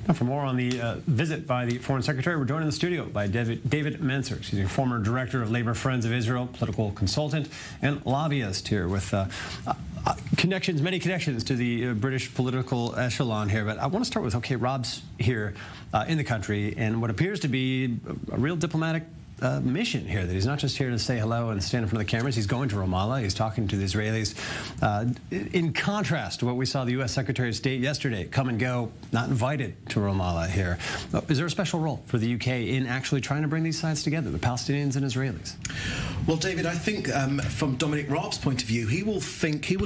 Now, for more on the visit by the Foreign Secretary, we're joined in the studio by David Mencer. He's a former director of Labor Friends of Israel, political consultant, and lobbyist here with many connections to the British political echelon here. But I want to start with, okay, Rob's here in the country, and what appears to be a real diplomatic mission here, that he's not just here to say hello and stand in front of the cameras. He's going to Ramallah. He's talking to the Israelis. In contrast to what we saw the U.S. Secretary of State yesterday, come and go, not invited to Ramallah here. Is there a special role for the UK in actually trying to bring these sides together, the Palestinians and Israelis? Well, David, I think from Dominic Raab's point of view, he will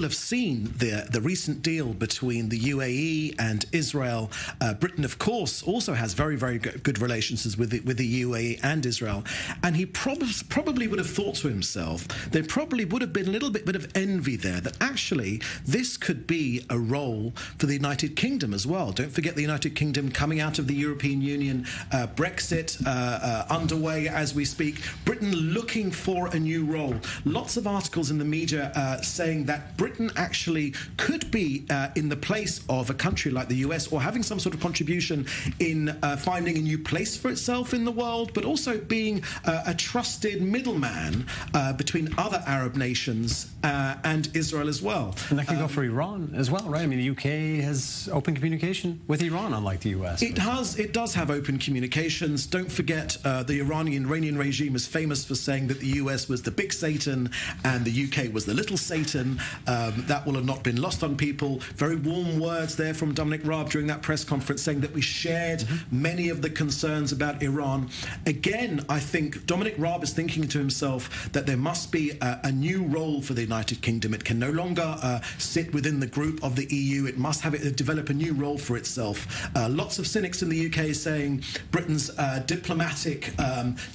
have seen the recent deal between the UAE and Israel. Britain, of course, also has very, very good relations with the UAE and Israel. And he probably would have thought to himself, there probably would have been a little bit of envy there, that actually this could be a role for the United Kingdom as well. Don't forget the United Kingdom coming out of the European Union, Brexit underway as we speak, Britain looking for a new role. Lots of articles in the media saying that Britain actually could be in the place of a country like the US, or having some sort of contribution in finding a new place for itself in the world, but also being a trusted middleman between other Arab nations and Israel as well. And that could go for Iran as well, right? I mean, the UK has open communication with Iran, unlike the US. It does have open communications. Don't forget, the Iranian regime is famous for saying that the US was the big Satan and the UK was the little Satan. That will have not been lost on people. Very warm words there from Dominic Raab during that press conference, saying that we shared many of the concerns about Iran. Again, I think Dominic Raab is thinking to himself that there must be a new role for the United Kingdom. It can no longer sit within the group of the EU. It must develop a new role for itself. Lots of cynics in the UK saying Britain's diplomatic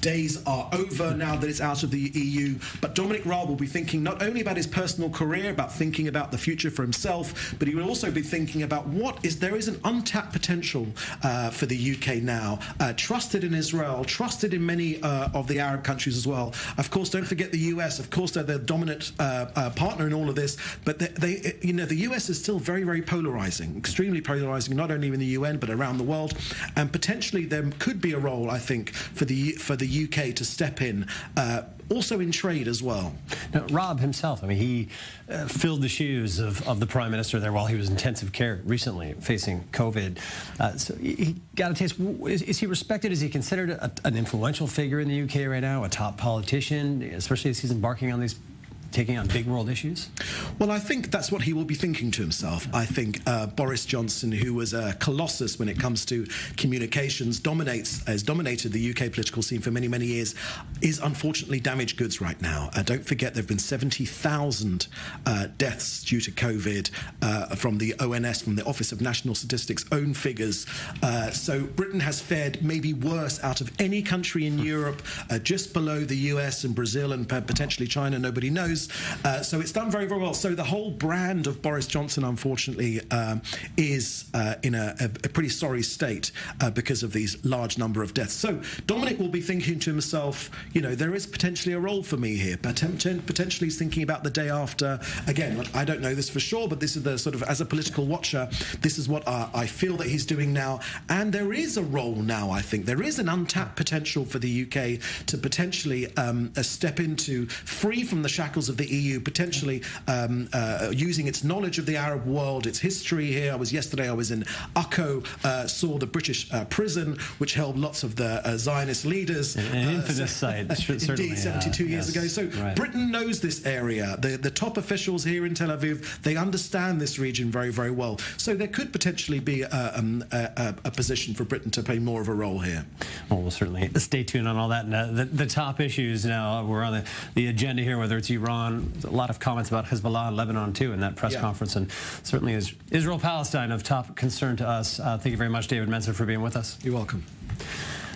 days are over now that it's out of the EU. But Dominic Raab will be thinking not only about his personal career, about thinking about the future for himself, but he will also be thinking about there is an untapped potential for the UK now. Trusted in Israel, trusted in many of the Arab countries as well. Of course, don't forget the US. Of course, they're the dominant partner in all of this. But the US is still very, very polarizing, extremely polarizing, not only in the UN but around the world. And potentially there could be a role, I think, for the UK to step in. Also in trade as well. Now, Rob himself, I mean, he filled the shoes of the Prime Minister there while he was in intensive care recently facing COVID. So he got a taste. Is he respected? Is he considered an influential figure in the UK right now, a top politician, especially as he's embarking on taking on big world issues? Well, I think that's what he will be thinking to himself. I think Boris Johnson, who was a colossus when it comes to communications, has dominated the UK political scene for many, many years, is unfortunately damaged goods right now. Don't forget there have been 70,000 deaths due to COVID from the ONS, from the Office of National Statistics' own figures. So Britain has fared maybe worse out of any country in Europe, just below the US and Brazil and potentially China, nobody knows. So it's done very, very well. So the whole brand of Boris Johnson, unfortunately, is in a pretty sorry state because of these large number of deaths. So Dominic will be thinking to himself, there is potentially a role for me here. Potentially he's thinking about the day after. Again, I don't know this for sure, but this is the sort of, as a political watcher, this is what I feel that he's doing now. And there is a role now, I think. There is an untapped potential for the UK to potentially step into, free from the shackles of the EU, potentially using its knowledge of the Arab world, its history here. Yesterday I was in Akko, saw the British prison, which held lots of the Zionist leaders. An infamous site, indeed, 72 years ago. So right. Britain knows this area. The top officials here in Tel Aviv, they understand this region very, very well. So there could potentially be a position for Britain to play more of a role here. Well, we'll certainly stay tuned on all that. And the top issues now, we're on the agenda here, whether it's Iran, a lot of comments about Hezbollah and Lebanon too in that press conference, and certainly is Israel-Palestine of top concern to us. Thank you very much, David Mencer, for being with us. You're welcome.